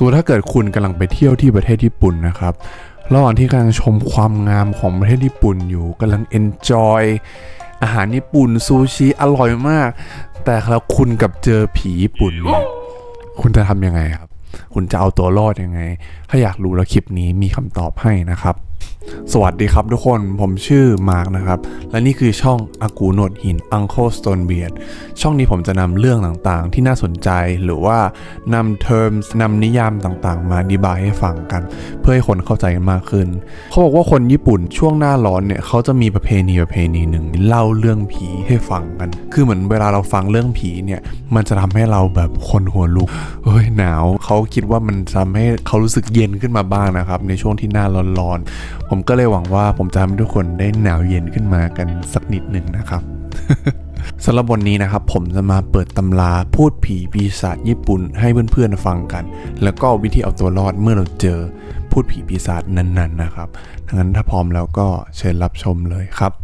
สมมติถ้าเกิดคุณกำลังไปเที่ยวที่ประเทศญี่ปุ่นนะครับระหว่างที่กำลังชมความงามของประเทศญี่ปุ่นอยู่กำลังเอนจอยอาหารญี่ปุ่นซูชิอร่อยมากแต่แล้วคุณกับเจอผีญี่ปุ่นเนี่ยคุณจะทำยังไงครับคุณจะเอาตัวรอดยังไงถ้าอยากรู้แล้วคลิปนี้มีคำตอบให้นะครับสวัสดีครับทุกคนผมชื่อมาร์กนะครับและนี่คือช่องอากูโนดหิน Uncle Stone Beard ช่องนี้ผมจะนำเรื่องต่างๆที่น่าสนใจหรือว่านำ terms นำนิยามต่างๆมาอธิบายให้ฟังกันเพื่อให้คนเข้าใจกันมากขึ้นเขาบอกว่าคนญี่ปุ่นช่วงหน้าร้อนเนี่ยเขาจะมีประเพณีหนึ่งเล่าเรื่องผีให้ฟังกันคือเหมือนเวลาเราฟังเรื่องผีเนี่ยมันจะทำให้เราแบบคนหัวลุกเฮ้ยหนาวเขาคิดว่ามันทำให้เขารู้สึกเย็นขึ้นมาบ้างนะครับในช่วงที่หน้าร้อนๆผมก็เลยหวังว่าผมจะทำให้ทุกคนได้หนาวเย็นขึ้นมากันสักนิดหนึ่งนะครับ สำหรับวันนี้นะครับผมจะมาเปิดตำราพูดผีปีศาจญี่ปุ่นให้เพื่อนๆฟังกันแล้วก็วิธีเอาตัวรอดเมื่อเราเจอพูดผีปีศาจนั้นๆนะครับดังนั้นถ้าพร้อมแล้วก็เชิญรับชมเลยครับ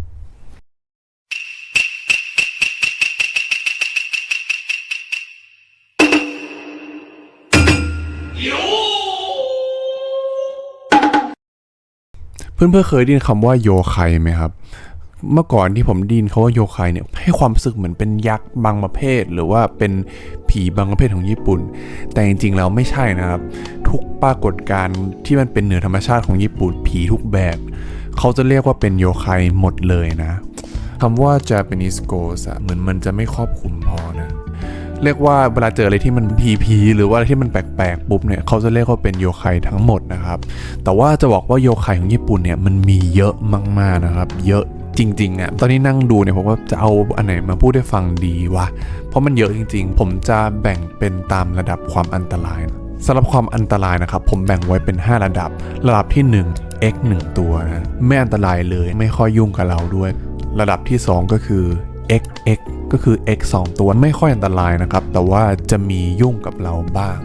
เพื่อนๆเคยได้ยินคำว่าโยไคไหมครับเมื่อก่อนที่ผมได้ยินเขาว่าโยไคเนี่ยให้ความรู้สึกเหมือนเป็นยักษ์บางประเภทหรือว่าเป็นผีบางประเภทของญี่ปุ่นแต่จริงๆแล้วไม่ใช่นะครับทุกปรากฏการณ์ที่มันเป็นเหนือธรรมชาติของญี่ปุ่นผีทุกแบบเขาจะเรียกว่าเป็นโยไคหมดเลยนะคำว่า Japanese Ghost เหมือนมันจะไม่ครอบคลุมพอนะเรียกว่าเวลาเจออะไรที่มันผีหรือว่าอะไรที่มันแปลกๆปุ๊บเนี่ยเขาจะเรียกว่าเป็นโยไคทั้งหมดนะครับแต่ว่าจะบอกว่าโยไคของญี่ปุ่นเนี่ยมันมีเยอะมากๆนะครับเยอะจริงๆอ่ะตอนนี้นั่งดูเนี่ยผมว่าจะเอาอันไหนมาพูดให้ฟังดีวะเพราะมันเยอะจริงๆผมจะแบ่งเป็นตามระดับความอันตรายสำหรับความอันตรายนะครับผมแบ่งไว้เป็น5ระดับที่1 x 1ตัวนะไม่อันตรายเลยไม่ค่อยยุ่งกับเราด้วยระดับที่2ก็คือ XX ก็คือ x 2ตัวไม่ค่อยอันตรายนะครับแต่ว่าจะมียุ่งกับเราบ้าง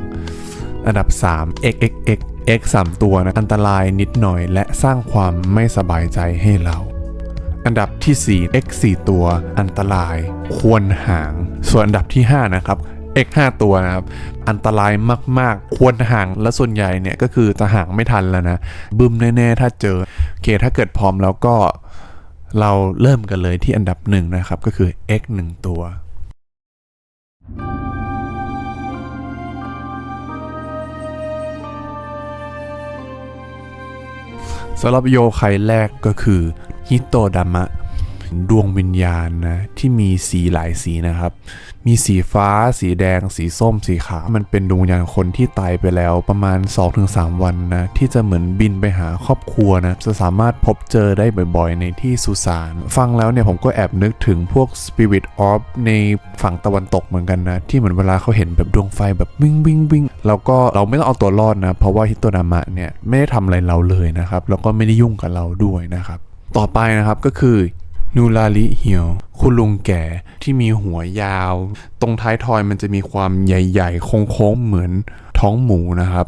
อันดับ3 XXX x 3ตัวนะอันตรายนิดหน่อยและสร้างความไม่สบายใจให้เราอันดับที่4 x 4ตัวอันตรายควรห่างส่วนอันดับที่5นะครับ x 5ตัวนะครับอันตรายมากๆควรห่างและส่วนใหญ่เนี่ยก็คือจะห่างไม่ทันแล้วนะบึ้มแน่ๆถ้าเจอโอเคถ้าเกิดพร้อมแล้วก็เราเริ่มกันเลยที่อันดับ1นะครับก็คือ x 1ตัวสำหรับโยไคแรกก็คือฮิโตดามะดวงวิญญาณนะที่มีสีหลายสีนะครับมีสีฟ้าสีแดงสีส้มสีขาวมันเป็นดวงวิญญาณคนที่ตายไปแล้วประมาณ 2-3 วันนะที่จะเหมือนบินไปหาครอบครัวนะจะสามารถพบเจอได้บ่อยๆในที่สุสานฟังแล้วเนี่ยผมก็แอบนึกถึงพวก Spirit of ในฝั่งตะวันตกเหมือนกันนะที่เหมือนเวลาเขาเห็นแบบดวงไฟแบบวิ่งแล้วก็เราไม่ต้องเอาตัวรอดนะเพราะว่าฮิโตดามะเนี่ยไม่ได้ทำอะไรเราเลยนะครับแล้วก็ไม่ได้ยุ่งกับเราด้วยนะครับต่อไปนะครับก็คือนูราริเฮียวคุณลุงแก่ที่มีหัวยาวตรงท้ายทอยมันจะมีความใหญ่ๆโค้งๆเหมือนท้องหมูนะครับ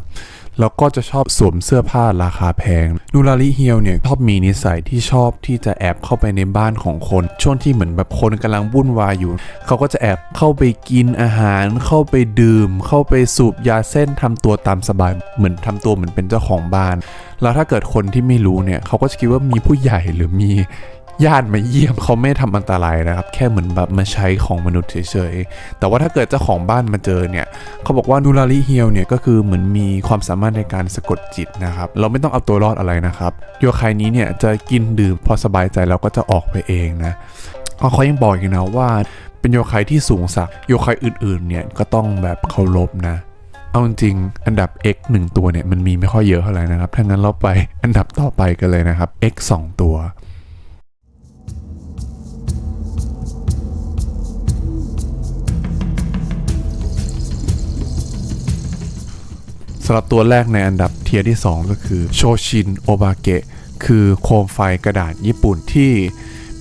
แล้วก็จะชอบสวมเสื้อผ้าราคาแพงนูราริเฮียวเนี่ยชอบมีนิสัยที่ชอบที่จะแอบเข้าไปในบ้านของคนช่วงที่เหมือนแบบคนกำลังวุ่นวายอยู่เขาก็จะแอบเข้าไปกินอาหารเข้าไปดื่มเข้าไปสูบยาเส้นทำตัวตามสบายเหมือนทำตัวเหมือนเป็นเจ้าของบ้านแล้วถ้าเกิดคนที่ไม่รู้เนี่ยเขาก็จะคิดว่ามีผู้ใหญ่หรือมีญาติมาเยี่ยมเขาไม่ทำอันตรายนะครับแค่เหมือนแบบมาใช้ของมนุษย์เฉยๆแต่ว่าถ้าเกิดเจ้าของบ้านมาเจอเนี่ยเขาบอกว่านูราริเฮียวเนี่ยก็คือเหมือนมีความสามารถในการสะกดจิตนะครับเราไม่ต้องเอาตัวรอดอะไรนะครับโยไคนี้เนี่ยจะกินดื่มพอสบายใจแล้วก็จะออกไปเองนะเขายังบอกอีกนะว่าเป็นโยไคที่สูงสักโยไคอื่นๆเนี่ยก็ต้องแบบเคารพนะเอาจริงอันดับ x 1ตัวเนี่ยมันมีไม่ค่อยเยอะเท่าไหร่นะครับถ้างั้นเราไปอันดับต่อไปกันเลยนะครับ x 2ตัวสำหรับตัวแรกในอันดับเทียร์ที่2ก็คือโชชินโอบาเกะคือโคมไฟกระดาษญี่ปุ่นที่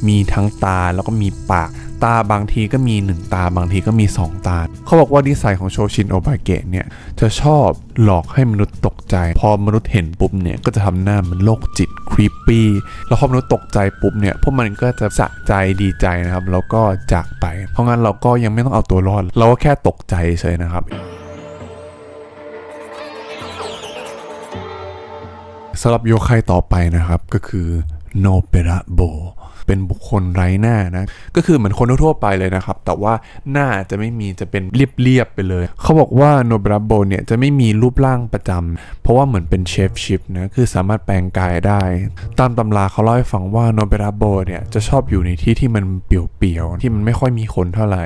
มีทั้งตาแล้วก็มีปากตาบางทีก็มี1ตาบางทีก็มี2ตาเขาบอกว่านิสัยของโชชินโอบาเกะเนี่ยจะชอบหลอกให้มนุษย์ตกใจพอมนุษย์เห็นปุ๊บเนี่ยก็จะทำหน้ามันโรคจิตครีปปี้แล้วพอมนุษย์ตกใจปุ๊บเนี่ยพวกมันก็จะสะใจดีใจนะครับแล้วก็จากไปเพราะงั้นเราก็ยังไม่ต้องเอาตัวรอดเราก็แค่ตกใจเฉยนะครับ สำหรับโยไคต่อไปนะครับก็คือโนเประโบเป็นบุคคลไร้หน้านะก็คือเหมือนคนทั่วไปเลยนะครับแต่ว่าหน้าจะไม่มีจะเป็นเรียบๆไปเลยเขาบอกว่าโนเประโบเนี่ยจะไม่มีรูปร่างประจำเพราะว่าเหมือนเป็นเชฟชิปนะคือสามารถแปลงกายได้ตามตำราเขาเล่าให้ฟังว่าโนเประโบเนี่ยจะชอบอยู่ในที่ที่มันเปี่ยวๆที่มันไม่ค่อยมีคนเท่าไหร่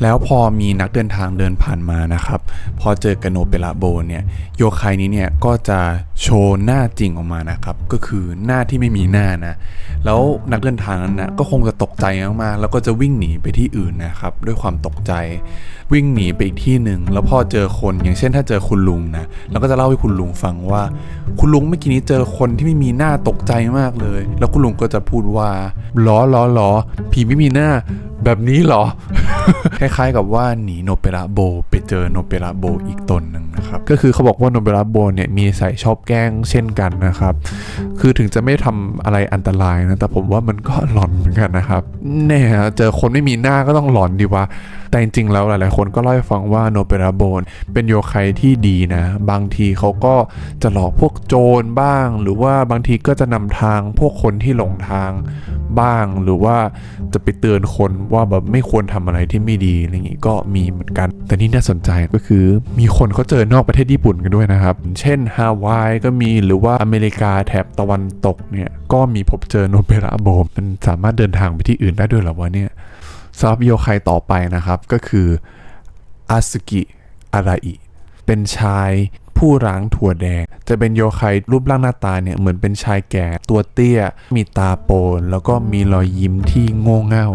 แล้วพอมีนักเดินทางเดินผ่านมานะครับพอเจอกับโนเประโบเนี่ยโยไคนี้เนี่ยก็จะโชว์หน้าจริงออกมานะครับก็คือหน้าที่ไม่มีหน้านะแล้วนักเดินทางนั้นนะก็คงจะตกใจมากๆแล้วก็จะวิ่งหนีไปที่อื่นนะครับด้วยความตกใจวิ่งหนีไปอีกที่หนึ่งแล้วพอเจอคนอย่างเช่นถ้าเจอคุณลุงนะแล้วก็จะเล่าให้คุณลุงฟังว่าคุณลุงเมื่อกี้นี้เจอคนที่ไม่มีหน้าตกใจมากเลยแล้วคุณลุงก็จะพูดว่าล้อผีไม่มีหน้าแบบนี้เหรอ คล้ายๆกับว่าหนีโนเประโบไปเจอโนเประโบอีกตนหนึ่งนะครับก็คือเขาบอกว่าโนเประโบเนี่ยมีใส่ชอบแกล้งเช่นกันนะครับคือถึงจะไม่ทำอะไรอันตรายนะแต่ผมว่ามันก็หลอนเหมือนกันนะครับเนี่ยเจอคนไม่มีหน้าก็ต้องหลอนดีวะแต่จริงๆแล้วหลายๆคนก็เล่าให้ฟังว่าโนเประโบเป็นโยไคที่ดีนะบางทีเขาก็จะหลอกพวกโจรบ้างหรือว่าบางทีก็จะนำทางพวกคนที่หลงทางบ้างหรือว่าจะไปเตือนคนว่าแบบไม่ควรทำอะไรที่ไม่ดีอะไรอย่างงี้ก็มีเหมือนกันแต่ที่น่าสนใจก็คือมีคนเขาเจอนอกประเทศญี่ปุ่นกันด้วยนะครับเช่นฮาวายก็มีหรือว่าอเมริกาแถบตะวันตกเนี่ยก็มีพบเจอโนเประโบมันสามารถเดินทางไปที่อื่นได้ด้วยหรอวะเนี่ยสำหรับโยไคต่อไปนะครับก็คืออาสึกิอาราอิเป็นชายผู้ร้างถั่วแดงจะเป็นโยไครูปร่างหน้าตาเนี่ยเหมือนเป็นชายแก่ตัวเตี้ยมีตาโปนแล้วก็มีรอยยิ้มที่โง่เง่า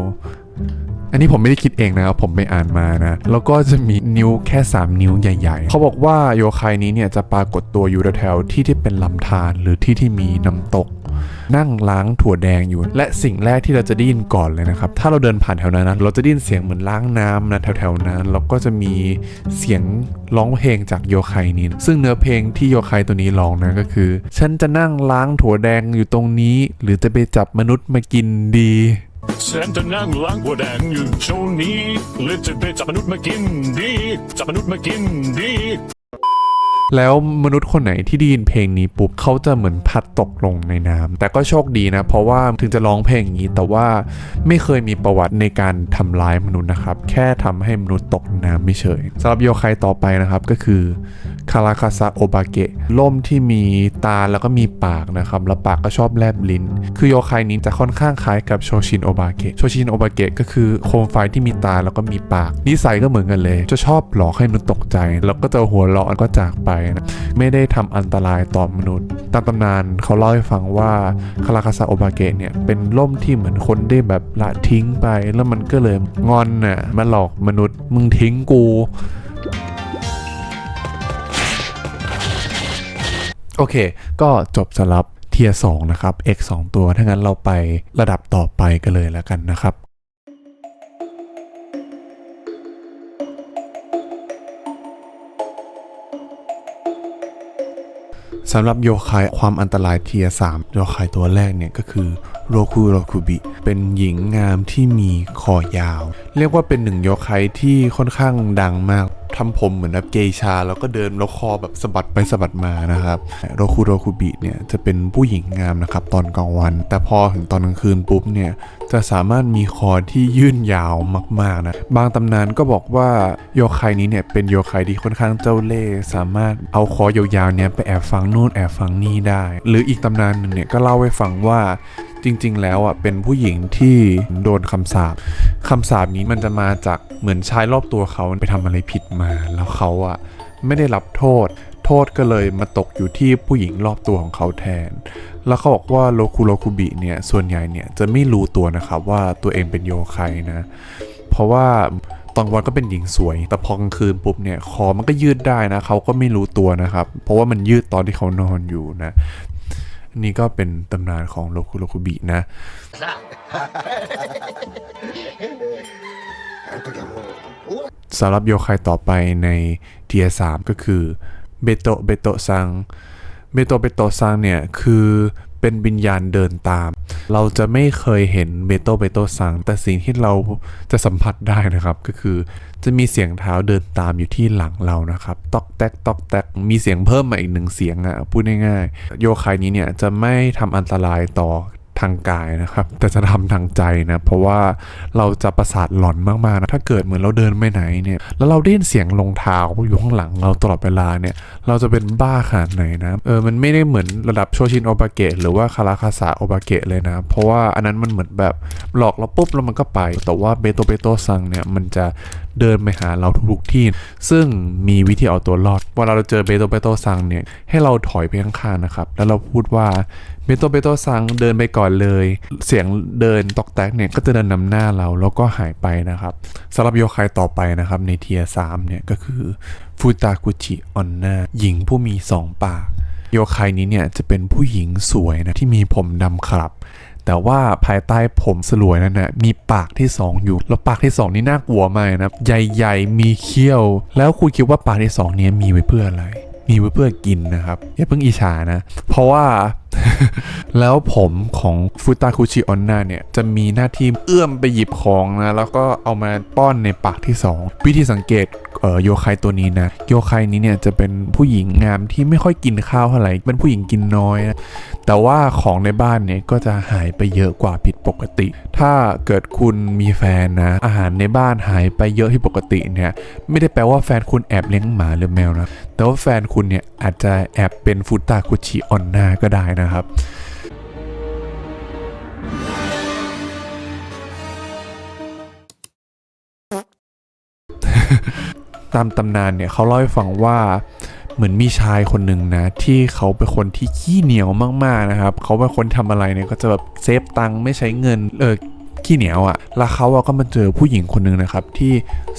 อันนี้ผมไม่ได้คิดเองนะครับผมไปอ่านมานะแล้วก็จะมีนิ้วแค่3นิ้วใหญ่ๆเขาบอกว่าโยไคนี้เนี่ยจะปรากฏตัวอยู่แถวๆที่เป็นลำธารหรือที่มีน้ำตกนั่งล้างถั่วแดงอยู่และสิ่งแรกที่เราจะได้ยินก่อนเลยนะครับถ้าเราเดินผ่านแถวนั้นนะเราจะได้ยินเสียงเหมือนล้างน้ำนะแถวๆนั้นแล้วก็จะมีเสียงร้องเพลงจากโยไคนี้ซึ่งเนื้อเพลงที่โยไคตัวนี้ร้องนะก็คือฉันจะนั่งล้างถั่วแดงอยู่ตรงนี้หรือจะไปจับมนุษย์มากินดีฉันจะนั่งล้างหัวแดงอยู่ช่วงนี้หรือจะไปจับมนุษย์มากินดีจับมนุษย์มากินดีแล้วมนุษย์คนไหนที่ได้ยินเพลงนี้ปุ๊บเขาจะเหมือนพัดตกลงในน้ำแต่ก็โชคดีนะเพราะว่าถึงจะร้องเพลงอย่างนี้แต่ว่าไม่เคยมีประวัติในการทำร้ายมนุษย์นะครับแค่ทำให้มนุษย์ตกน้ำไม่เฉยสำหรับโยไคต่อไปนะครับก็คือคาราคาซาโอบาเกะล่มที่มีตาแล้วก็มีปากนะครับแล้วปากก็ชอบแลบลิ้นคือโยไคนี้จะค่อนข้างคล้ายกับโชชินโอบาเกะโชชินโอบาเกะก็คือโคมไฟที่มีตาแล้วก็มีปากนิสัยก็เหมือนกันเลยจะชอบหลอกให้มนุษย์ตกใจแล้วก็จะหัวเราะก็จากไปนะไม่ได้ทำอันตรายต่อมนุษย์ตามตำนานเขาเล่าให้ฟังว่าคาราคาซาโอบาเกะเนี่ยเป็นล่มที่เหมือนคนได้แบบละทิ้งไปแล้วมันก็เลยงอนน่ะมาหลอกมนุษย์มึงทิ้งกูโอเคก็จบสำหรับเทียร์2นะครับ X 2ตัวถ้างั้นเราไประดับต่อไปกันเลยแล้วกันนะครับสำหรับโยไคความอันตรายเทียร์3โยไคตัวแรกเนี่ยก็คือโรคุบิเป็นหญิงงามที่มีคอยาวเรียกว่าเป็นหนึ่งโยไคที่ค่อนข้างดังมากทำผมเหมือนแบบเกย์ชาแล้วก็เดินแล้วคอแบบสะบัดไปสะบัดมานะครับโรคุบิเนี่ยจะเป็นผู้หญิงงามนะครับตอนกลางวันแต่พอถึงตอนกลางคืนปุ๊บเนี่ยจะสามารถมีคอที่ยื่นยาวมากๆนะบางตำนานก็บอกว่าโยไคนี้เนี่ยเป็นโยไคที่ค่อนข้างเจ้าเล่ห์สามารถเอาคอยาวๆเนี่ยไปแอบฟังนู่นแอบฟังนี่ได้หรืออีกตำนานหนึ่งเนี่ยก็เล่าให้ฟังว่าจริงๆแล้วอ่ะเป็นผู้หญิงที่โดนคำสาปนี้มันจะมาจากเหมือนชายรอบตัวเขาไปทำอะไรผิดมาแล้วเขาอ่ะไม่ได้รับโทษก็เลยมาตกอยู่ที่ผู้หญิงรอบตัวของเขาแทนแล้วเขาบอกว่าโรคุบิเนี่ยส่วนใหญ่เนี่ยจะไม่รู้ตัวนะครับว่าตัวเองเป็นโยไคนะเพราะว่าตอนวันก็เป็นหญิงสวยแต่พอกลางคืนปุ๊บเนี่ยคอมันก็ยืดได้นะเขาก็ไม่รู้ตัวนะครับเพราะว่ามันยืดตอนที่เขานอนอยู่นะนี่ก็เป็นตำนานของโรคุบินะสำหรับโยไคต่อไปในเทียร์3ก็คือเบโตะซังเนี่ยคือเป็นวิญญาณเดินตาม เราจะไม่เคยเห็นเบโตซังแต่สิ่งที่เราจะสัมผัสได้นะครับก็คือจะมีเสียงเท้าเดินตามอยู่ที่หลังเรานะครับตอกแตกตอกแตกมีเสียงเพิ่มมาอีก1เสียงพูดง่ายๆโยคายนี้เนี่ยจะไม่ทำอันตรายต่อทางกายนะครับแต่จะทำทางใจนะเพราะว่าเราจะประสาทหลอนมากๆนะถ้าเกิดเหมือนเราเดินไปไหนเนี่ยแล้วเราได้ยินเสียงรองเท้าอยู่ข้างหลังเราตลอดเวลาเนี่ยเราจะเป็นบ้าขนาดไหนนะมันไม่ได้เหมือนระดับโชชินโอบาเกะหรือว่าคาราคาสะโอบาเกะเลยนะเพราะว่าอันนั้นมันเหมือนแบบหลอกเราปุ๊บแล้วมันก็ไปแต่ว่าเบโตซังเนี่ยมันจะเดินไปหาเราทุกที่ซึ่งมีวิธีเอาตัวรอดเวลาเราเจอเบโตซังเนี่ยให้เราถอยไปข้างๆนะครับแล้วเราพูดว่าเบโตซังเดินไปก่อนเลยเสียงเดินตอกแตกเนี่ยก็จะเดินนำหน้าเราแล้วก็หายไปนะครับสำหรับโยคายต่อไปนะครับในเทียร์3เนี่ยก็คือฟูตากุจิออนนาหญิงผู้มี2ปากโยคายนี้เนี่ยจะเป็นผู้หญิงสวยนะที่มีผมดำครับแต่ว่าภายใต้ผมสลวยนั่นนะมีปากที่2อยู่แล้วปากที่2นี่น่ากลัวมากนะใหญ่ๆมีเขี้ยวแล้วคุณคิดว่าปากที่2นี้มีไว้เพื่ออะไรมีไว้เพื่อกินนะครับอย่าเพิ่งอิจฉานะเพราะว่า แล้วผมของฟุตาคุชิออนนาเนี่ยจะมีหน้าที่เอื้อมไปหยิบของนะแล้วก็เอามาป้อนในปากที่2วิธีสังเกตโยคายตัวนี้นะโยคายนี้เนี่ยจะเป็นผู้หญิงงามที่ไม่ค่อยกินข้าวเท่าไหร่เป็นผู้หญิงกินน้อยนะแต่ว่าของในบ้านเนี่ยก็จะหายไปเยอะกว่าผิดปกติ ถ้าเกิดคุณมีแฟนนะอาหารในบ้านหายไปเยอะที่ปกติเนี่ยไม่ได้แปลว่าแฟนคุณแอบเลี้ยงหมาหรือแมวนะแต่ว่าแฟนคุณเนี่ยอาจจะแอบเป็นฟุตาคุชิออนนาก็ได้นะครับตามตำนานเนี่ยเขาเล่าให้ฟังว่าเหมือนมีชายคนหนึ่งนะที่เขาเป็นคนที่ขี้เหนียวมากๆนะครับเขาเป็นคนทำอะไรเนี่ยก็จะแบบเซฟตังค์ไม่ใช้เงินขี้เหนียวแล้วเขาก็มาเจอผู้หญิงคนหนึ่งนะครับที่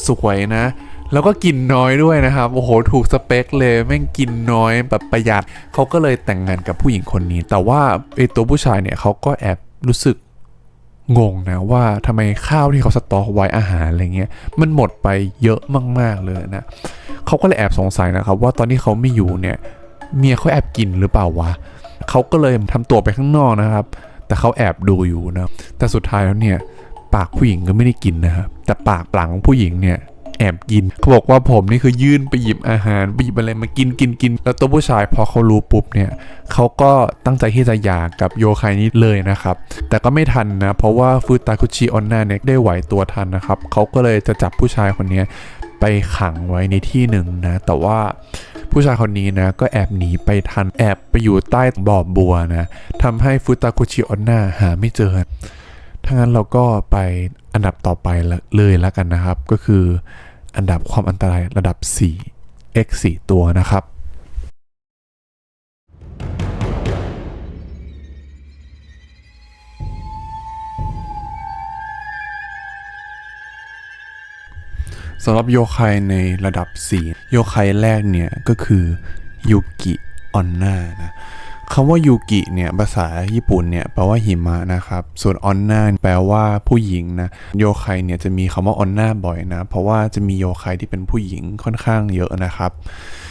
สวยนะแล้วก็กินน้อยด้วยนะครับโอ้โหถูกสเปคเลยแม่งกินน้อยแบบประหยัดเขาก็เลยแต่งงานกับผู้หญิงคนนี้แต่ว่าตัวผู้ชายเนี่ยเขาก็แอบรู้สึกงงนะว่าทำไมข้าวที่เขาสต็อกไว้อาหารอะไรเงี้ยมันหมดไปเยอะมากๆเลยนะเขาก็เลยแอบสงสัยนะครับว่าตอนที่เขาไม่อยู่เนี่ยเมียเขาแอบกินหรือเปล่าวะเขาก็เลยทำตัวไปข้างนอกนะครับแต่เขาแอบดูอยู่นะแต่สุดท้ายแล้วเนี่ยปากผู้หญิงก็ไม่ได้กินนะครับแต่ปากหลังผู้หญิงเนี่ยแอบกินเขาบอกว่าผมนี่คือยื่นไปหยิบอาหารไปหยิบอะไรมากินแล้วตัวผู้ชายพอเขารู้ปุ๊บเนี่ยเขาก็ตั้งใจที่จะหย่ากับโยคายนี้เลยนะครับแต่ก็ไม่ทันนะเพราะว่าฟุตาคุชิออนนาเนี่ยได้ไหวตัวทันนะครับเขาก็เลยจะจับผู้ชายคนนี้ไปขังไว้ในที่หนึ่งนะแต่ว่าผู้ชายคนนี้นะก็แอบหนีไปทันแอบไปอยู่ใต้บ่อบัวนะทำให้ฟุตาคุชิออนนาหาไม่เจอถ้างั้นเราก็ไปอันดับต่อไปเลยแล้วกันนะครับก็คืออันดับความอันตรายระดับ 4 x 4 ตัวนะครับสำหรับโยคายในระดับ 4 โยคายแรกเนี่ยก็คือยูกิออนนานะคำว่ายูกิเนี่ยภาษาญี่ปุ่นเนี่ยแปลว่าหิมะนะครับส่วนออนนาแปลว่าผู้หญิงนะโยคายเนี่ยจะมีคำว่าออนนาบ่อยนะเพราะว่าจะมีโยคายที่เป็นผู้หญิงค่อนข้างเยอะนะครับ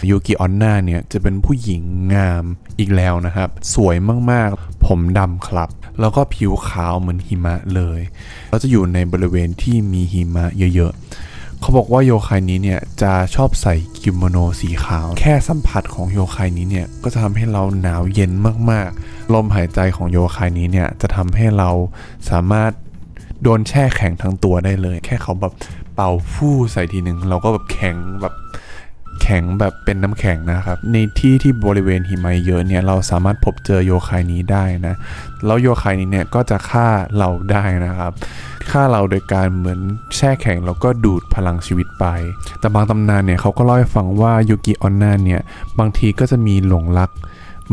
ยูกิออนนาเนี่ยจะเป็นผู้หญิงงามอีกแล้วนะครับสวยมากๆผมดำครับแล้วก็ผิวขาวเหมือนหิมะเลยแล้วจะอยู่ในบริเวณที่มีหิมะเยอะๆเขาบอกว่าโยคายนี้เนี่ยจะชอบใส่กิโมโนสีขาวแค่สัมผัสของโยคายนี้เนี่ยก็จะทำให้เราหนาวเย็นมากๆลมหายใจของโยคายนี้เนี่ยจะทำให้เราสามารถโดนแช่แข็งทั้งตัวได้เลยแค่เขาแบบเป่าฟู่ใส่ทีหนึ่งเราก็แบบแข็งแบบเป็นน้ำแข็งนะครับในที่บริเวณหิมะเยอะเนี่ยเราสามารถพบเจอโยคายนี้ได้นะแล้วโยคายนี้เนี่ยก็จะฆ่าเราได้นะครับฆ่าเราโดยการเหมือนแช่แข็งแล้วก็ดูดพลังชีวิตไปแต่บางตำนานเนี่ยเขาก็เล่าให้ฟังว่ายูกิออนนาเนี่ยบางทีก็จะมีหลงรัก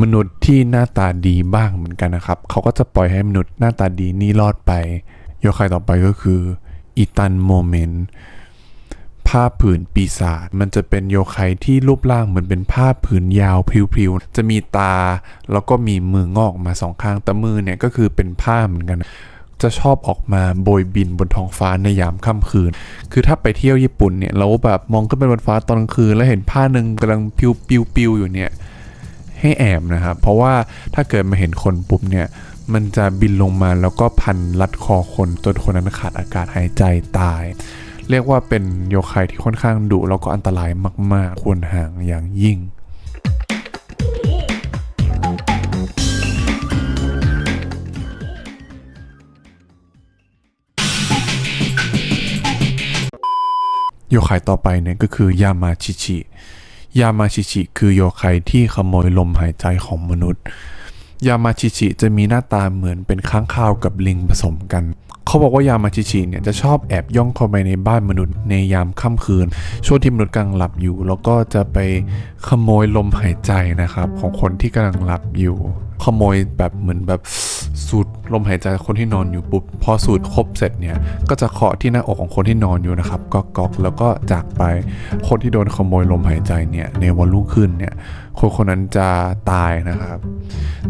มนุษย์ที่หน้าตาดีบ้างเหมือนกันนะครับเขาก็จะปล่อยให้มนุษย์หน้าตาดีนี่รอดไปโยคายต่อไปก็คืออิตันโมเมนต์ผ้าผืนปีศาจมันจะเป็นโยคายที่รูปร่างเหมือนเป็นผ้าผืนยาวพริ้วๆจะมีตาแล้วก็มีมืองอกมา2ข้างแต่มือเนี่ยก็คือเป็นผ้าเหมือนกันจะชอบออกมาโบยบินบนท้องฟ้าในยามค่ำคืนคือถ้าไปเที่ยวญี่ปุ่นเนี่ยเราแบบมองขึ้นไปบนฟ้าตอนกลางคืนแล้วเห็นผ้าหนึ่งกำลังปิวอยู่เนี่ยให้แอบนะครับเพราะว่าถ้าเกิดมาเห็นคนปุ๊บเนี่ย มันจะบินลงมาแล้วก็พันรัดคอคนจนคนนั้นขาดอากาศหายใจตายเรียกว่าเป็นโยไคที่ค่อนข้างดุแล้วก็อันตรายมากๆควรห่างอย่างยิ่งโยไคต่อไปเนี่ยก็คือยามาชิชิคือโยไคที่ขโมยลมหายใจของมนุษย์ยามาชิชิจะมีหน้าตาเหมือนเป็นค้างคาวกับลิงผสมกันเขาบอกว่ายามาชิชิเนี่ยจะชอบแอบย่องเข้าไปในบ้านมนุษย์ในยามค่ำคืนช่วงที่มนุษย์กำลังหลับอยู่แล้วก็จะไปขโมยลมหายใจนะครับของคนที่กำลังหลับอยู่ขโมยแบบเหมือนแบบสูดลมหายใจคนที่นอนอยู่ปุ๊บพอสูดครบเสร็จเนี่ยก็จะเคาะที่หน้าอกของคนที่นอนอยู่นะครับก๊อกแล้วก็จากไปคนที่โดนขโมยลมหายใจเนี่ยในวันรุ่งขึ้นเนี่ยคนนั้นจะตายนะครับ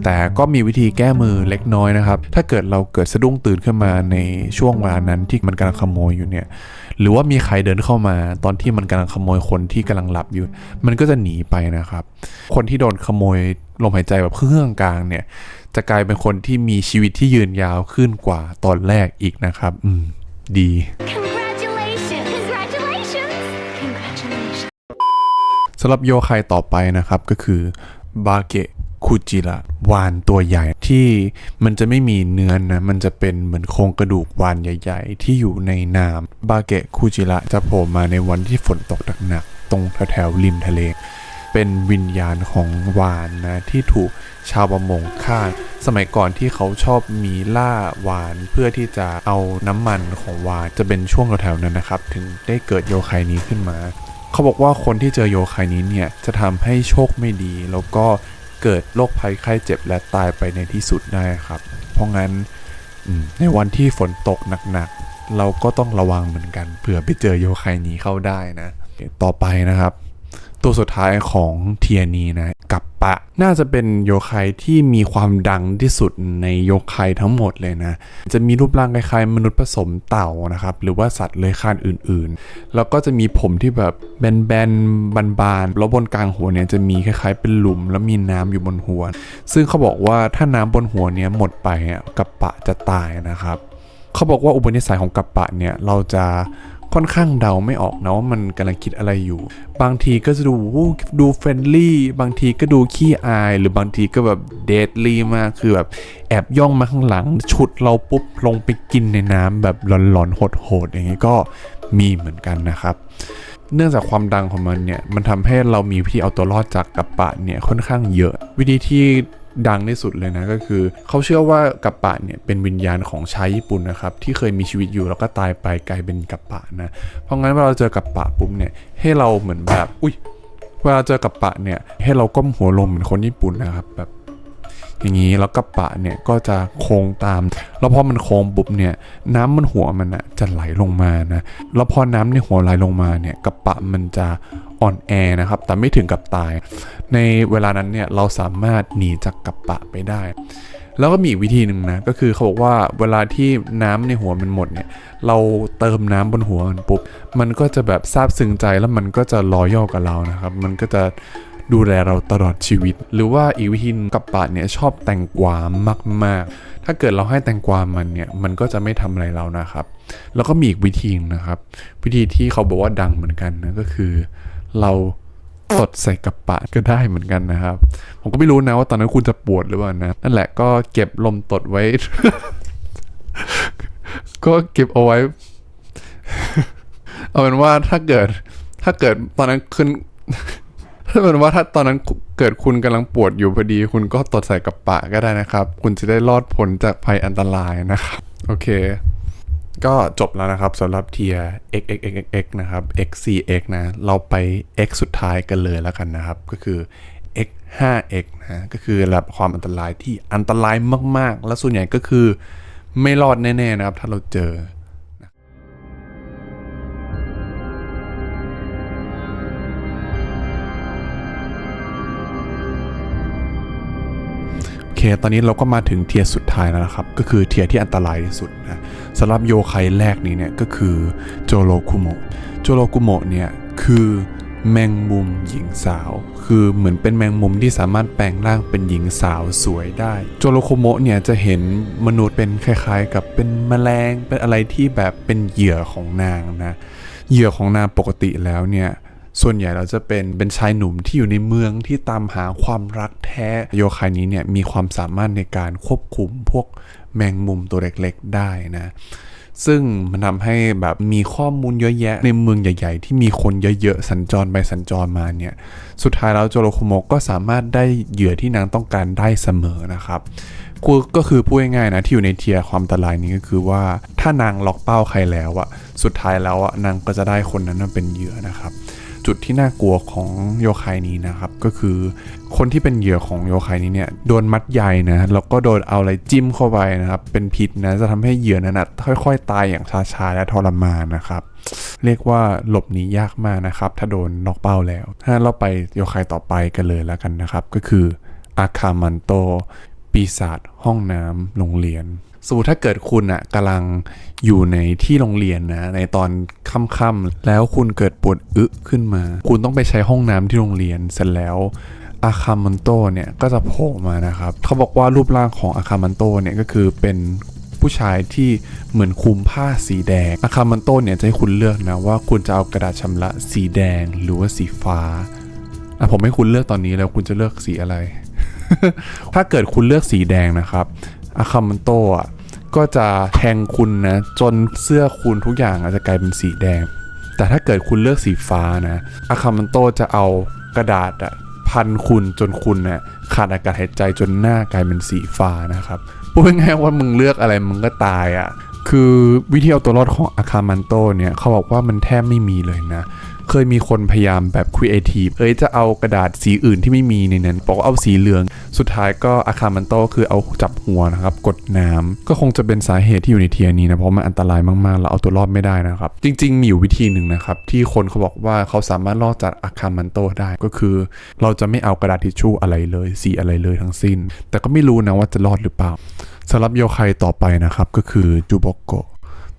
แต่ก็มีวิธีแก้มือเล็กน้อยนะครับถ้าเกิดเราเกิดสะดุ้งตื่นขึ้นมาในช่วงเวลานั้นที่มันกำลังขโมยอยู่เนี่ยหรือว่ามีใครเดินเข้ามาตอนที่มันกำลังขโมยคนที่กำลังหลับอยู่มันก็จะหนีไปนะครับคนที่โดนขโมยลมหายใจแบบเครื่องกลางเนี่ยจะกลายเป็นคนที่มีชีวิตที่ยืนยาวขึ้นกว่าตอนแรกอีกนะครับดี Congratulations สำหรับโยไคต่อไปนะครับก็คือบาเกะคุจิระวาฬตัวใหญ่ที่มันจะไม่มีเนื้อนะมันจะเป็นเหมือนโครงกระดูกวาฬใหญ่ๆที่อยู่ในน้ำบาเกะคุจิระจะโผล่มาในวันที่ฝนตกหนักๆตรงแถวริมทะเลเป็นวิญญาณของวาฬนะที่ถูกชาวประมงฆ่าสมัยก่อนที่เขาชอบมีล่าวาฬเพื่อที่จะเอาน้ำมันของวาฬจะเป็นช่วงแถวๆนั้นนะครับถึงได้เกิดโยไคนี้ขึ้นมาเขาบอกว่าคนที่เจอโยไคนี้เนี่ยจะทำให้โชคไม่ดีแล้วก็เกิดโรคภัยไข้เจ็บและตายไปในที่สุดได้ครับเพราะงั้นในวันที่ฝนตกหนักๆเราก็ต้องระวังเหมือนกันเผื่อไปเจอโยไคนี้เข้าได้นะต่อไปนะครับตัวสุดท้ายของเทียนีนะกัปปะน่าจะเป็นโยไคที่มีความดังที่สุดในโยไคทั้งหมดเลยนะจะมีรูปร่างคล้ายๆมนุษย์ผสมเต่านะครับหรือว่าสัตว์เลื้อยคลานอื่นๆแล้วก็จะมีผมที่แบบแบนๆบานๆแล้วบนกลางหัวเนี่ยจะมีคล้ายๆเป็นหลุมแล้วมีน้ำอยู่บนหัวซึ่งเขาบอกว่าถ้าน้ำบนหัวเนี่ยหมดไปกัปปะจะตายนะครับเขาบอกว่าอุปนิสัยของกัปปะเนี่ยเราจะค่อนข้างเดาไม่ออกนะว่ามันกำลังคิดอะไรอยู่บางทีก็จะดูเฟรนลี่บางทีก็ดูขี้อายหรือบางทีก็แบบเดดลี่มากคือแบบแอบย่องมาข้างหลังฉุดเราปุ๊บลงไปกินในน้ำแบบหลอนๆโหดๆอย่างนี้ก็มีเหมือนกันนะครับเนื่องจากความดังของมันเนี่ยมันทำให้เรามีวิธีเอาตัวรอดจากกัปปะเนี่ยค่อนข้างเยอะวิธีที่ดังที่สุดเลยนะก็คือเขาเชื่อว่ากัปปะเนี่ยเป็นวิญญาณของชายญี่ปุ่นนะครับที่เคยมีชีวิตอยู่แล้วก็ตายไปกลายเป็นกัปปะนะเพราะงั้นเวลาเราเจอกัปปะปุ๊บเนี่ยให้เราเหมือนแบบเวลาเจอกัปปะเนี่ยให้เราก้มหัวลงเหมือนคนญี่ปุ่นนะครับแบบอย่างนี้แล้วกัปปะเนี่ยก็จะโค้งตามแล้วพอมันโค้งปุ๊บเนี่ยน้ำมันหัวมันจะไหลลงมานะแล้วพอน้ำในหัวไหลลงมาเนี่ยกัปปะมันจะอ่อนแอนะครับแต่ไม่ถึงกับตายในเวลานั้นเนี่ยเราสามารถหนีจากกัปปะไปได้แล้วก็มีอีกวิธีหนึ่งนะก็คือเขาบอกว่าเวลาที่น้ำในหัวมันหมดเนี่ยเราเติมน้ำบนหัวมันปุ๊บมันก็จะแบบซาบซึ้งใจแล้วมันก็จะรอย่อกับเรานะครับมันก็จะดูแลเราตลอดชีวิตหรือว่าอีกวิธีกัปปะเนี่ยชอบแตงกวามากๆถ้าเกิดเราให้แตงกวามันเนี่ยมันก็จะไม่ทำอะไรเรานะครับแล้วก็มีอีกวิธีนะครับวิธีที่เขาบอกว่าดังเหมือนกันนะก็คือเราตดใส่กัปปะก็ได้เหมือนกันนะครับผมก็ไม่รู้นะว่าตอนนั้นคุณจะปวดหรือเปล่านะนั่นแหละก็เก็บลมตดไว้ ก็เก็บเอาไว้ เอาเป็นว่าถ้าเกิดตอนนั้นคุณ ถ้าเป็นว่าถ้าตอนนั้นเกิดคุณกำลังปวดอยู่พอดีคุณก็ตดใส่กัปปะก็ได้นะครับคุณจะได้รอดพ้นจากภัยอันตรายนะครับโอเคก็จบแล้วนะครับสำหรับเทีย xxxx นะครับ x4x นะเราไป x สุดท้ายกันเลยแล้วกันนะครับก็คือ x5x นะก็คือระดับความอันตรายที่อันตรายมากๆและส่วนใหญ่ก็คือไม่รอดแน่ๆนะครับถ้าเราเจอตอนนี้เราก็มาถึงเทียร์สุดท้ายแล้วนะครับก็คือเทียร์ที่อันตรายที่สุดนะสำหรับโยไคแรกนี้เนี่ยก็คือโจโรคุโมะเนี่ยคือ แมงมุมหญิงสาวคือเหมือนเป็นแมงมุมที่สามารถแปลงร่างเป็นหญิงสาวสวยได้โจโรโคโมะเนี่ยจะเห็นมนุษย์เป็นคล้ายๆกับเป็นแมลงเป็นอะไรที่แบบเป็นเหยื่อของนางนะเหยื่อของนางปกติแล้วเนี่ยส่วนใหญ่เราจะเป็นชายหนุ่มที่อยู่ในเมืองที่ตามหาความรักแท้โยคายนี้เนี่ยมีความสามารถในการควบคุมพวกแมงมุมตัวเล็กๆได้นะซึ่งมันทำให้แบบมีข้อมูลเยอะแยะในเมืองใหญ่ๆที่มีคนเยอะๆสัญจรไปสัญจรมาเนี่ยสุดท้ายแล้วโจโรโคโมะก็สามารถได้เหยื่อที่นางต้องการได้เสมอนะครับก็คือพูดง่ายๆนะที่อยู่ในเทียร์ความอันตรายนี้ก็คือว่าถ้านางล็อกเป้าใครแล้วอะสุดท้ายแล้วอะนางก็จะได้คนนั้นเป็นเหยื่อนะครับจุดที่น่ากลัวของโยคายนี้นะครับก็คือคนที่เป็นเหยื่อของโยคายนี้เนี่ยโดนมัดใยนะแล้วก็โดนเอาอะไรจิ้มเข้าไปนะครับเป็นพิษนะจะทำให้เหยื่อนั้นค่อยๆตายอย่างช้าๆและทรมานนะครับเรียกว่าหลบหนียากมากนะครับถ้าโดนน็อกเป้าแล้วถ้าเราไปโยคายต่อไปกันเลยแล้วกันนะครับก็คืออาคามันโตปีศาจห้องน้ำโรงเรียนสมมติถ้าเกิดคุณกำลังอยู่ในที่โรงเรียนนะในตอนค่ำๆแล้วคุณเกิดปวดอึขึ้นมาคุณต้องไปใช้ห้องน้ำที่โรงเรียนเสร็จแล้วอาคามันโตเนี่ยก็จะโผล่มานะครับเขาบอกว่ารูปร่างของอาคามันโตเนี่ยก็คือเป็นผู้ชายที่เหมือนคลุมผ้าสีแดงอาคามันโตเนี่ยจะให้คุณเลือกนะว่าคุณจะเอากระดาษชำระสีแดงหรือว่าสีฟ้าผมให้คุณเลือกตอนนี้แล้วคุณจะเลือกสีอะไร ถ้าเกิดคุณเลือกสีแดงนะครับอาคามันโตก็จะแทงคุณนะจนเสื้อคุณทุกอย่างจะกลายเป็นสีแดงแต่ถ้าเกิดคุณเลือกสีฟ้านะอาคามันโตจะเอากระดาษพันคุณจนคุณขาดอากาศหายใจจนหน้ากลายเป็นสีฟ้านะครับพูดง่ายๆว่ามึงเลือกอะไรมึงก็ตายคือวิธีเอาตัวรอดของอาคามันโตเนี่ยเขาบอกว่ามันแทบไม่มีเลยนะเคยมีคนพยายามแบบครีเอทีฟจะเอากระดาษสีอื่นที่ไม่มีในนั้นบอกว่าเอาสีเหลืองสุดท้ายก็อาคามันโตคือเอาจับหัวนะครับกดน้ำก็คงจะเป็นสาเหตุที่อยู่ในเทียร์นี้นะเพราะมันอันตรายมากๆแล้วเอาตัวรอดไม่ได้นะครับจริงๆมีอยู่วิธีหนึ่งนะครับที่คนเขาบอกว่าเขาสามารถรอดจากอาคามันโตได้ก็คือเราจะไม่เอากระดาษทิชชู่อะไรเลยสีอะไรเลยทั้งสิ้นแต่ก็ไม่รู้นะว่าจะรอดหรือเปล่าสำหรับโยคายต่อไปนะครับก็คือจูโบโกะ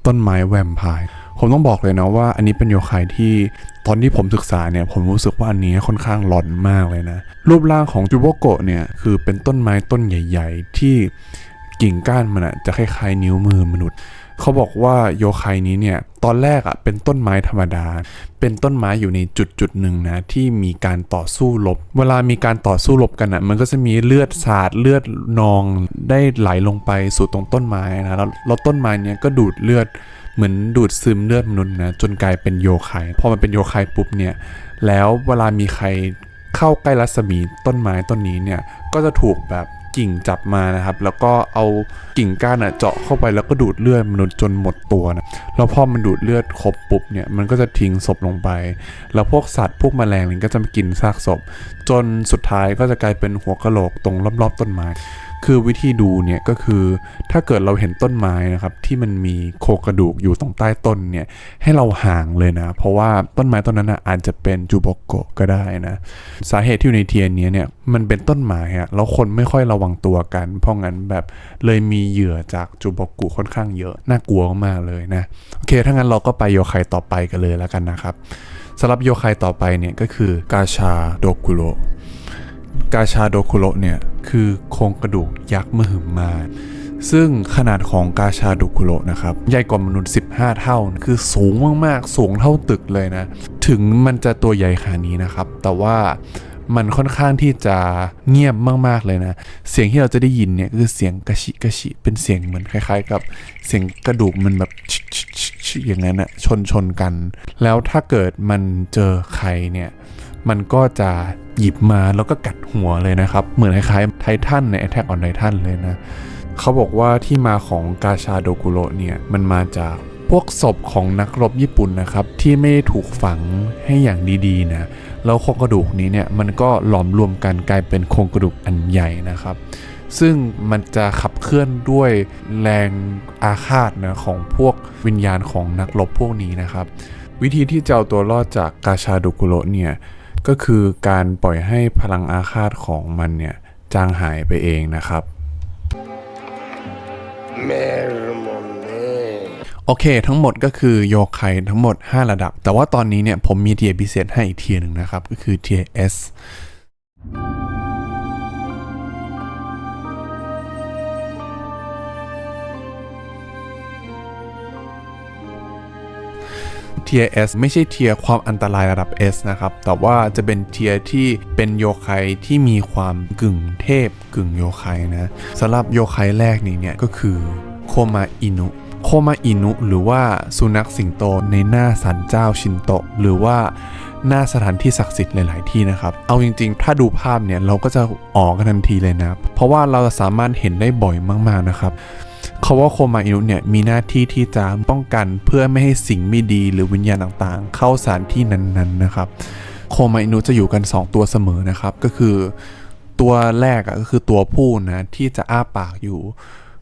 ต้นไม้แวมไพร์ผมต้องบอกเลยนะว่าอันนี้เป็นโยคายที่ตอนที่ผมศึกษาเนี่ยผมรู้สึกว่าอันนี้ค่อนข้างหลอนมากเลยนะรูปร่างของจูโบโกะเนี่ยคือเป็นต้นไม้ต้นใหญ่ๆที่กิ่งก้านมันจะคล้ายๆนิ้วมือมนุษย์เขาบอกว่าโยคายนี้เนี่ยตอนแรกเป็นต้นไม้ธรรมดาเป็นต้นไม้อยู่ในจุดหนึ่งนะที่มีการต่อสู้รบเวลามีการต่อสู้รบกันมันก็จะมีเลือดสาดเลือดนองได้ไหลลงไปสู่ตรงต้นไม้นะแล้วต้นไม้เนี่ยก็ดูดเลือดเหมือนดูดซึมเลือดมนุษย์นะจนกลายเป็นโยคายพอมันเป็นโยคายปุ๊บเนี่ยแล้วเวลามีใครเข้าใกล้รัศมีต้นไม้ต้นนี้เนี่ยก็จะถูกแบบกิ่งจับมานะครับแล้วก็เอากิ่งก้านเจาะเข้าไปแล้วก็ดูดเลือดมนุษย์จนหมดตัวนะแล้วพอมันดูดเลือดครบปุ๊บเนี่ยมันก็จะทิ้งศพลงไปแล้วพวกสัตว์พวกแมลงมันก็จะมากินซากศพจนสุดท้ายก็จะกลายเป็นหัวกะโหลกตรงรอบๆต้นไม้คือวิธีดูเนี่ยก็คือถ้าเกิดเราเห็นต้นไม้นะครับที่มันมีโครงกระดูกอยู่ตรงใต้ต้นเนี่ยให้เราห่างเลยนะเพราะว่าต้นไม้ต้นนั้นอาจจะเป็นจูโบโกะก็ได้นะสาเหตุที่อยู่ในเทียนนี้เนี่ยมันเป็นต้นไม้แล้วคนไม่ค่อยระวังตัวกันเพราะงั้นแบบเลยมีเหยื่อจากจูโบโกะค่อนข้างเยอะน่ากลัวมากเลยนะโอเคถ้างั้นเราก็ไปโยคายต่อไปกันเลยแล้วกันนะครับสำหรับโยคายต่อไปเนี่ยก็คือกาชาโดกุโรกาชาโดคุโระเนี่ยคือโครงกระดูกยักษ์มหึมาซึ่งขนาดของกาชาโดคุโระนะครับใหญ่กว่ามนุษย์15เท่าคือสูงมากๆสูงเท่าตึกเลยนะถึงมันจะตัวใหญ่ขนาดนี้นะครับแต่ว่ามันค่อนข้างที่จะเงียบมากๆเลยนะเสียงที่เราจะได้ยินเนี่ยคือเสียงกระชิเป็นเสียงเหมือนคล้ายๆกับเสียงกระดูกมันแบบอย่างนั้นชนกันแล้วถ้าเกิดมันเจอใครเนี่ยมันก็จะหยิบมาแล้วก็กัดหัวเลยนะครับเหมือนคล้ายๆไททันใน Attack on Titan เลยนะเขาบอกว่าที่มาของกาชาโดกุโระเนี่ยมันมาจากพวกศพของนักรบญี่ปุ่นนะครับที่ไม่ได้ถูกฝังให้อย่างดีๆนะแล้วโครงกระดูกนี้เนี่ยมันก็หลอมรวมกันกลายเป็นโครงกระดูกอันใหญ่นะครับซึ่งมันจะขับเคลื่อนด้วยแรงอาฆาตนะของพวกวิญญาณของนักรบพวกนี้นะครับวิธีที่จะเอาตัวรอดจากกาชาโดกุโระเนี่ยก็คือการปล่อยให้พลังอาฆาตของมันเนี่ยจางหายไปเองนะครับ โอเคทั้งหมดก็คือโยไคทั้งหมด5ระดับแต่ว่าตอนนี้เนี่ยผมมีเทียร์พิเศษให้อีกเทียร์หนึ่งนะครับก็คือเทียร์ Sเทียร์ S ไม่ใช่เทียร์ความอันตรายระดับ S นะครับแต่ว่าจะเป็นเทียร์ที่เป็นโยไคที่มีความกึ่งเทพกึ่งโยไคนะสำหรับโยไคแรกนี้เนี่ยก็คือโคมาอินุหรือว่าสุนัขสิงโตในหน้าศาลเจ้าชินโตะหรือว่าหน้าสถานที่ศักดิ์สิทธิ์หลายๆที่นะครับเอาจริงๆถ้าดูภาพเนี่ยเราก็จะอ๋อกันทันทีเลยนะเพราะว่าเราสามารถเห็นได้บ่อยมากๆนะครับเขาว่าโคมาอินุเนี่ยมีหน้าที่ที่จะป้องกันเพื่อไม่ให้สิ่งไม่ดีหรือวิญญาณต่างๆเข้าสถานที่นั้นๆนะครับโคมาอินุจะอยู่กัน2ตัวเสมอนะครับก็คือตัวแรกก็คือตัวผู้นะที่จะอ้าปากอยู่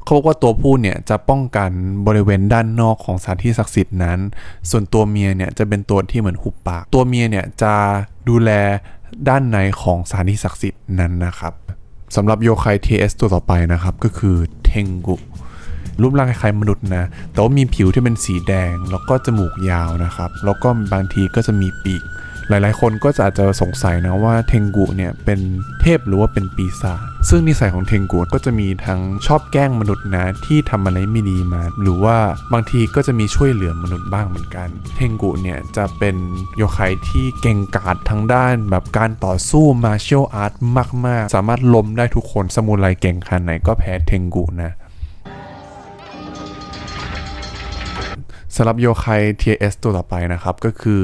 เขาบอกว่าตัวผู้เนี่ยจะป้องกันบริเวณด้านนอกของสถานที่ศักดิ์สิทธิ์นั้นส่วนตัวเมียเนี่ยจะเป็นตัวที่เหมือนหุบปากตัวเมียเนี่ยจะดูแลด้านในของสถานที่ศักดิ์สิทธิ์นั้นนะครับสำหรับโยไค TS ตัวต่อไปนะครับก็คือเทงกุรูปร่างคล้ายๆมนุษย์นะแต่ว่ามีผิวที่เป็นสีแดงแล้วก็จมูกยาวนะครับแล้วก็บางทีก็จะมีปีกหลายๆคนก็อาจจะสงสัยนะว่าเทงกุเนี่ยเป็นเทพหรือว่าเป็นปีศาจซึ่งนิสัยของเทงกุก็จะมีทั้งชอบแกล้งมนุษย์นะที่ทำอะไรไม่ดีมาหรือว่าบางทีก็จะมีช่วยเหลือมนุษย์บ้างเหมือนกันเทงกุเนี่ยจะเป็นโยไคที่เก่งกาจทั้งด้านแบบการต่อสู้มาเชียลอาร์ตมากๆสามารถล้มได้ทุกคนซามูไรเก่งขนาดไหนก็แพ้เทงกุนะสำหรับโยไค TS ตัวต่อไปนะครับก็คือ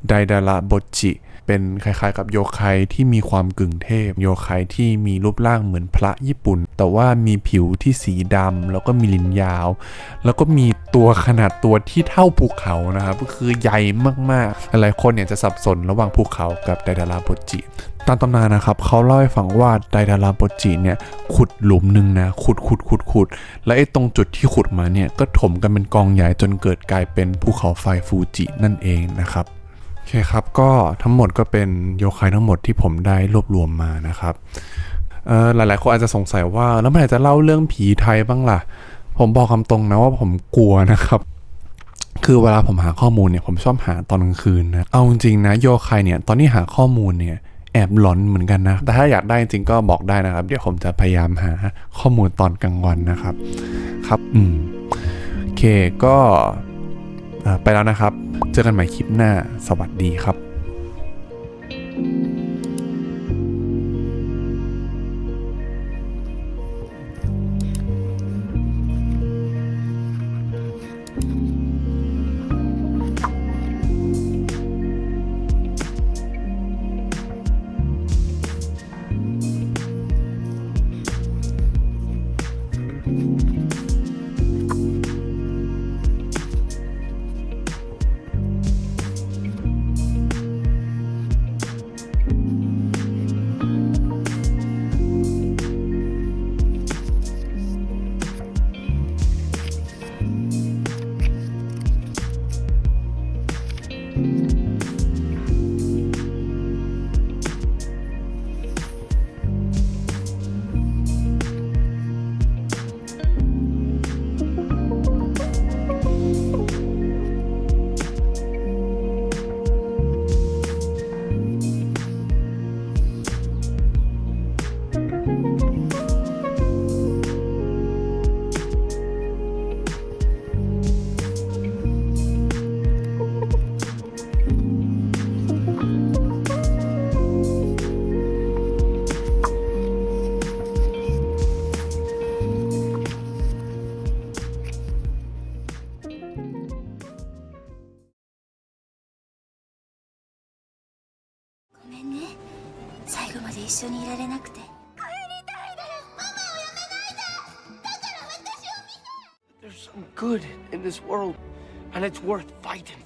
ไดดาระโบจิเป็นคล้ายๆกับโยไคที่มีความกึ่งเทพโยไคที่มีรูปร่างเหมือนพระญี่ปุ่นแต่ว่ามีผิวที่สีดำแล้วก็มีลิ้นยาวแล้วก็มีตัวขนาดตัวที่เท่าภูเขานะครับก็คือใหญ่มากๆหลายคนเนี่ยจะสับสนระหว่างภูเขากับไดดาระโบจิตามตำนานนะครับเขาเล่าให้ฟังว่าไดดาราโบจิเนี่ยขุดหลุมหนึ่งนะขุดและไอ้ตรงจุดที่ขุดมาเนี่ยก็ถมกันเป็นกองใหญ่จนเกิดกลายเป็นภูเขาไฟฟูจินั่นเองนะครับโอเคครับก็ทั้งหมดก็เป็นโยไคทั้งหมดที่ผมได้รวบรวมมานะครับหลายๆคนอาจจะสงสัยว่าแล้วเมื่อไหร่จะเล่าเรื่องผีไทยบ้างล่ะผมบอกคำตรงนะว่าผมกลัวนะครับคือเวลาผมหาข้อมูลเนี่ยผมชอบหาตอนกลางคืนนะเอาจริงๆนะโยไคเนี่ยตอนที่หาข้อมูลเนี่ยแอบหลอนเหมือนกันนะแต่ถ้าอยากได้จริงก็บอกได้นะครับเดี๋ยวผมจะพยายามหาข้อมูลตอนกลางวันนะครับโอเคก็ไปแล้วนะครับเจอกันใหม่คลิปหน้าสวัสดีครับごめんね最後まで一緒にいられなくて There's some good in this world, and it's worth fighting